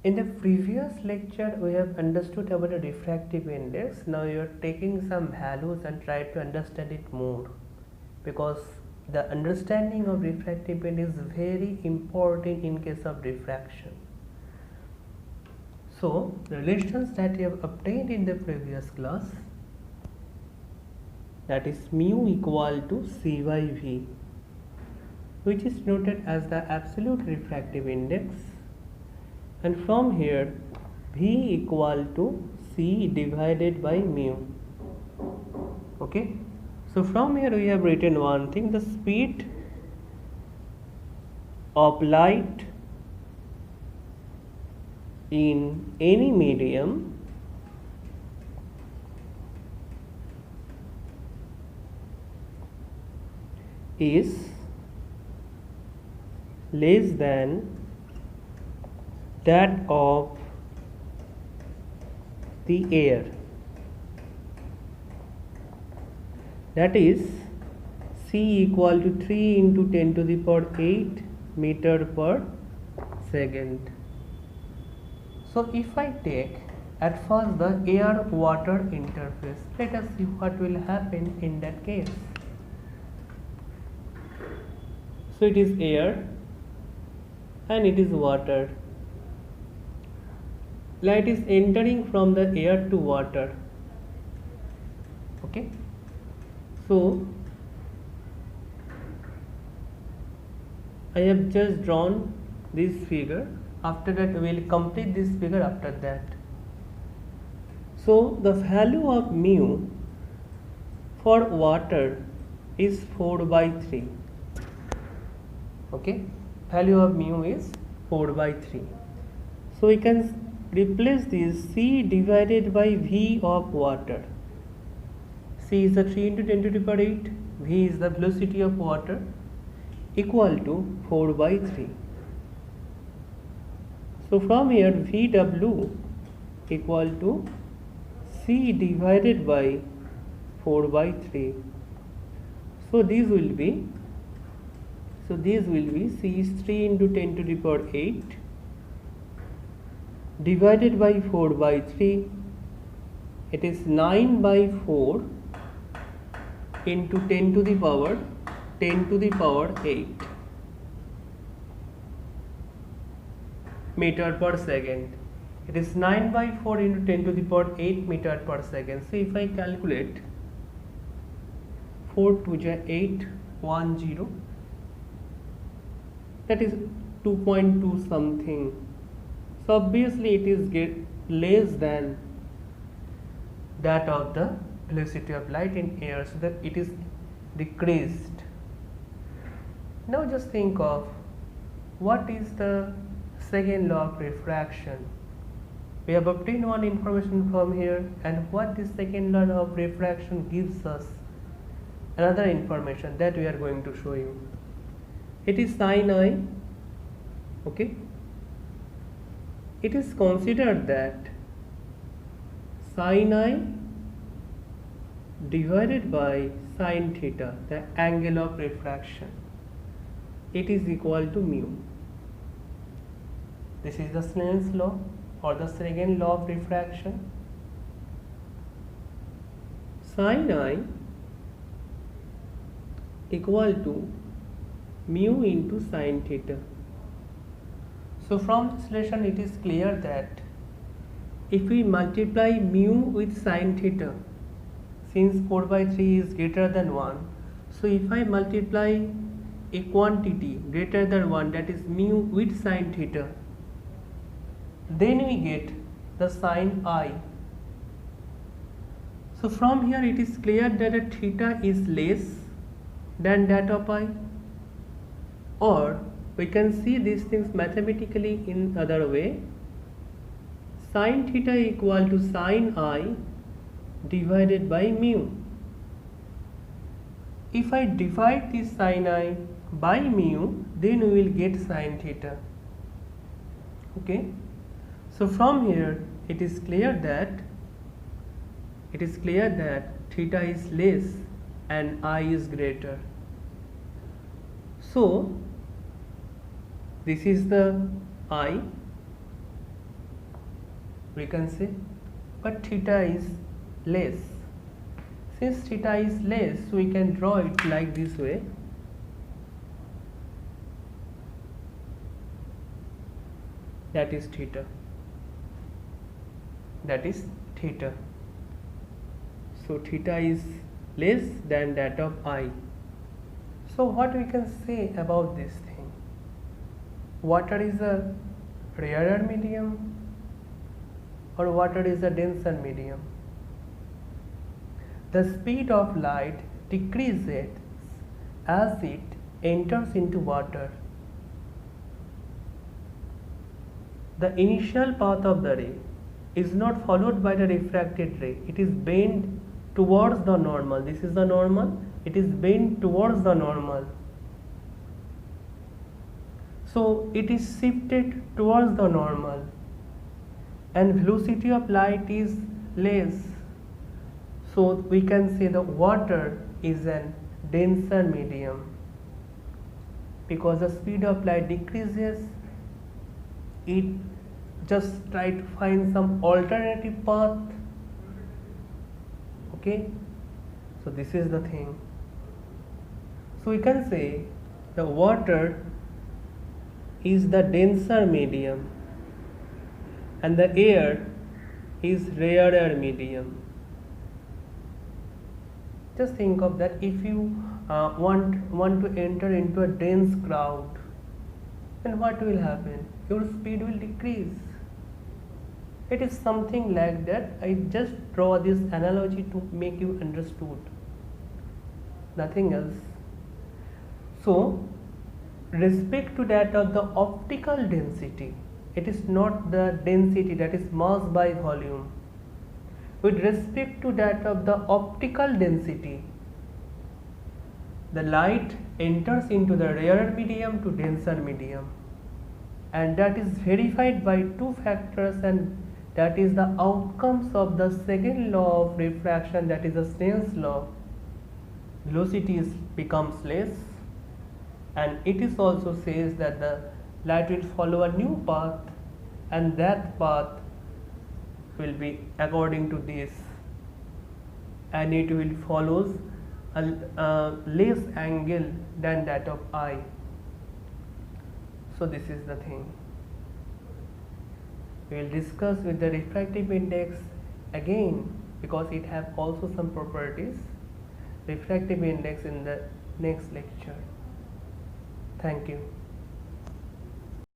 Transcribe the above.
In the previous lecture, we have understood about the refractive index. Now you are taking some values and try to understand it more, because the understanding of refractive index is very important in case of diffraction. So, the relations that you have obtained in the previous class, that is mu equal to C by V, which is noted as the absolute refractive index, and from here V equal to C divided by mu. Okay, so from here we have written one thing: the speed of light in any medium is less than that of the air. That is C equal to 3 into 10 to the power 8 meter per second. So if I take at first the air water interface, let us see what will happen in that case. So it is air and it is water. Light is entering from the air to water. Okay, so I have just drawn this figure. After that we will complete this figure after that. So the value of mu for water is 4 by 3. Okay, value of mu is 4 by 3. So we can replace this C divided by V of water. C is the 3 into 10 to the power 8, V is the velocity of water, equal to 4 by 3. So from here VW equal to C divided by 4 by 3. So these will be C is 3 into 10 to the power 8 divided by 4 by 3. It is 9 by 4 into 10 to the power 8 meter per second. It is 9 by 4 into 10 to the power 8 meter per second. So if I calculate 4 to the 8, 1 0, that is 2.2 something. So obviously it is less than that of the velocity of light in air, so that it is decreased. Now just think of what is the second law of refraction. We have obtained one information from here, and what this second law of refraction gives us another information that we are going to show you. It is sin I. Okay, it is considered that sin I divided by sin theta, the angle of refraction, it is equal to mu. This is the Snell's law, or the second law of refraction. Sin I equal to mu into sin theta. So from this relation it is clear that if we multiply mu with sin theta, since 4 by 3 is greater than 1, so if I multiply a quantity greater than 1, that is mu with sin theta, then we get the sin I. So from here it is clear that a theta is less than that of I, or we can see these things mathematically in other way. Sin theta equal to sin I divided by mu. If I divide this sin I by mu, then we will get sin theta. Okay, so from here it is clear that theta is less and I is greater. So this is the I, we can say, but theta is less. Since theta is less, so we can draw it like this way. That is theta. That is theta. So theta is less than that of I. So what we can say about this thing? Water is a rarer medium or water is a denser medium? The speed of light decreases as it enters into water. The initial path of the ray is not followed by the refracted ray. It is bent towards the normal. This is the normal. It is bent towards the normal. So it is shifted towards the normal. And velocity of light is less. So we can say the water is an denser medium. Because the speed of light decreases, it just try to find some alternative path. Okay, so this is the thing. So we can say the water is the denser medium and the air is rarer medium. Just think of that. If you want to enter into a dense crowd, then what will happen? Your speed will decrease. It is something like that. I just draw this analogy to make you understood. Nothing else. So, respect to that of the optical density, it is not the density, that is mass by volume. With respect to that of the optical density, the light enters into the rarer medium to denser medium, and that is verified by two factors, and that is the outcomes of the second law of refraction, that is the Snell's law. Velocity becomes less, and it is also says that the light will follow a new path, and that path will be according to this, and it will follows a less angle than that of I. So this is the thing. We will discuss with the refractive index again, because it have also some properties, refractive index, in the next lecture. Thank you.